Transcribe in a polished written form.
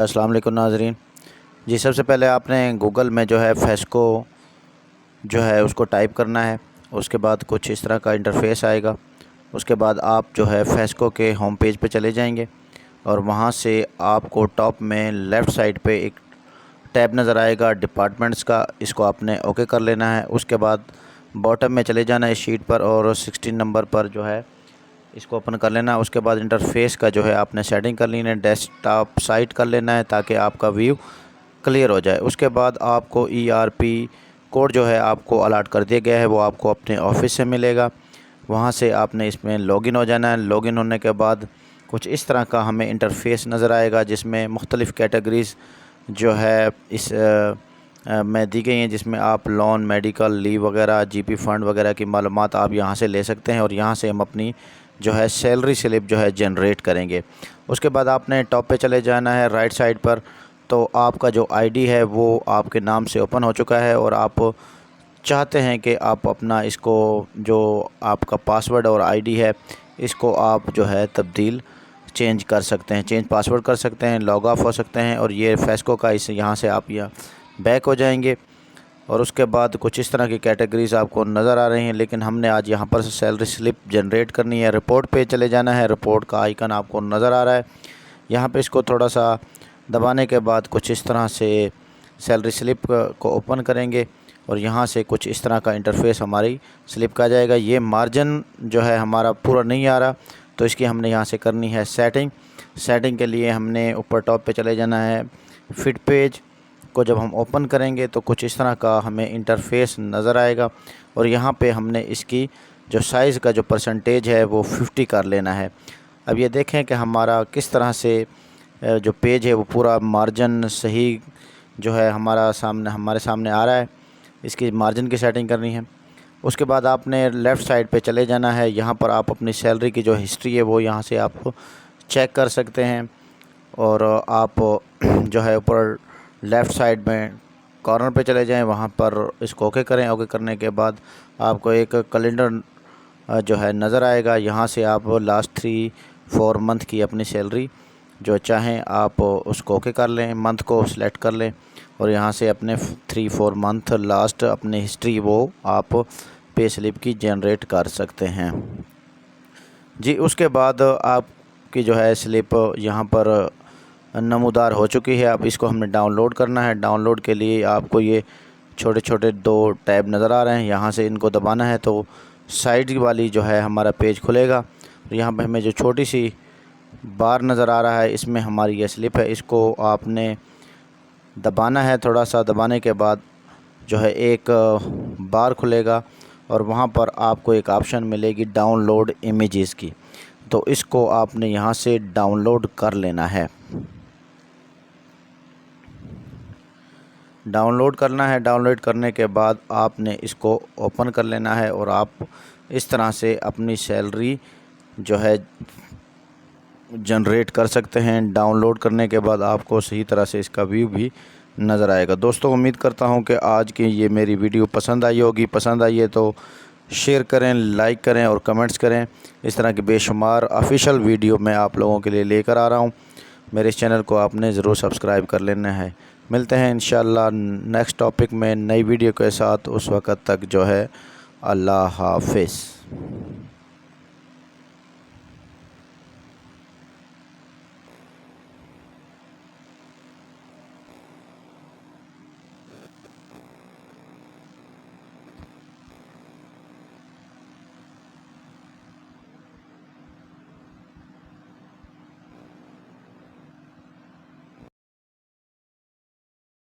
अस्सलाम वालेकुम नाज़रीन जी। सबसे पहले आपने गूगल में जो है फेस्को जो है उसको टाइप करना है। उसके बाद कुछ इस तरह का इंटरफ़ेस आएगा। उसके बाद आप जो है फेस्को के होम पेज पे चले जाएंगे और वहाँ से आपको टॉप में लेफ़्ट साइड पे एक टैब नज़र आएगा डिपार्टमेंट्स का। इसको आपने ओके कर लेना है। उसके बाद बॉटम में चले जाना है शीट पर और 16 नंबर पर जो है इसको ओपन कर लेना है। उसके बाद इंटरफेस का जो है आपने सेटिंग कर लेना है, डेस्कटॉप साइट कर लेना है ताकि आपका व्यू क्लियर हो जाए। उसके बाद आपको ERP कोड जो है आपको अलॉट कर दिया गया है, वो आपको अपने ऑफिस से मिलेगा। वहाँ से आपने इसमें लॉगिन हो जाना है। लॉगिन होने के बाद कुछ इस तरह का हमें इंटरफेस नज़र आएगा जिसमें मुख्तलिफ़ कैटेगरीज़ जो है इस में दी गई हैं, जिसमें आप लोन, मेडिकल, लीव वगैरह, GP फ़ंड वगैरह की मालूमात आप यहाँ से ले सकते हैं और यहाँ से हम अपनी जो है सैलरी स्लिप जो है जनरेट करेंगे। उसके बाद आपने टॉप पे चले जाना है राइट साइड पर। तो आपका जो ID है वो आपके नाम से ओपन हो चुका है और आप चाहते हैं कि आप अपना इसको जो आपका पासवर्ड और ID है इसको आप जो है तब्दील चेंज कर सकते हैं, चेंज पासवर्ड कर सकते हैं, लॉग ऑफ हो सकते हैं। और ये फेस्को का इस यहाँ से आप यहाँ बैक हो जाएंगे और उसके बाद कुछ इस तरह की कैटेगरीज़ आपको नज़र आ रही हैं। लेकिन हमने आज यहाँ पर सैलरी स्लिप जनरेट करनी है। रिपोर्ट पे चले जाना है। रिपोर्ट का आइकन आपको नज़र आ रहा है, यहाँ पे इसको थोड़ा सा दबाने के बाद कुछ इस तरह से सैलरी स्लिप को ओपन करेंगे और यहाँ से कुछ इस तरह का इंटरफेस हमारी स्लिप का जाएगा। ये मार्जिन जो है हमारा पूरा नहीं आ रहा तो इसकी हमने यहाँ से करनी है सेटिंग। सेटिंग के लिए हमने ऊपर टॉप पे चले जाना है। फिट पेज को जब हम ओपन करेंगे तो कुछ इस तरह का हमें इंटरफेस नज़र आएगा और यहाँ पे हमने इसकी जो साइज़ का जो परसेंटेज है वो 50 कर लेना है। अब ये देखें कि हमारा किस तरह से जो पेज है वो पूरा मार्जिन सही जो है हमारे सामने आ रहा है। इसकी मार्जिन की सेटिंग करनी है। उसके बाद आपने लेफ़्ट साइड पे चले जाना है। यहाँ पर आप अपनी सैलरी की जो हिस्ट्री है वो यहाँ से आप चेक कर सकते हैं और आप जो है ऊपर लेफ़्ट साइड में कॉर्नर पे चले जाएं, वहाँ पर इसको ओके करें। ओके करने के बाद आपको एक कैलेंडर जो है नज़र आएगा। यहाँ से आप लास्ट 3-4 मंथ की अपनी सैलरी जो चाहें आप उसको ओके कर लें, मंथ को सिलेक्ट कर लें और यहाँ से अपने 3-4 मंथ लास्ट अपनी हिस्ट्री वो आप पे स्लिप की जनरेट कर सकते हैं जी। उसके बाद आपकी जो है स्लिप यहाँ पर नमूदार हो चुकी है। अब इसको हमने डाउनलोड करना है। डाउनलोड के लिए आपको ये छोटे छोटे 2 टैब नज़र आ रहे हैं, यहाँ से इनको दबाना है तो साइड वाली जो है हमारा पेज खुलेगा। यहाँ पे हमें जो छोटी सी बार नज़र आ रहा है इसमें हमारी ये स्लिप है। इसको आपने दबाना है। थोड़ा सा दबाने के बाद जो है एक बार खुलेगा और वहाँ पर आपको एक ऑप्शन मिलेगी डाउनलोड इमेजेस की, तो इसको आपने यहाँ से डाउनलोड कर लेना है। डाउनलोड करना है। डाउनलोड करने के बाद आपने इसको ओपन कर लेना है और आप इस तरह से अपनी सैलरी जो है जनरेट कर सकते हैं। डाउनलोड करने के बाद आपको सही तरह से इसका व्यू भी नज़र आएगा। दोस्तों, उम्मीद करता हूं कि आज की ये मेरी वीडियो पसंद आई होगी। पसंद आई है तो शेयर करें, लाइक करें और कमेंट्स करें। इस तरह के बेशुमार ऑफिशियल वीडियो मैं आप लोगों के लिए लेकर आ रहा हूं। मेरे इस चैनल को आपने ज़रूर सब्सक्राइब कर लेना है। मिलते हैं इंशाअल्लाह नेक्स्ट टॉपिक में नई वीडियो के साथ। उस वक़्त तक जो है अल्लाह हाफ़िज़।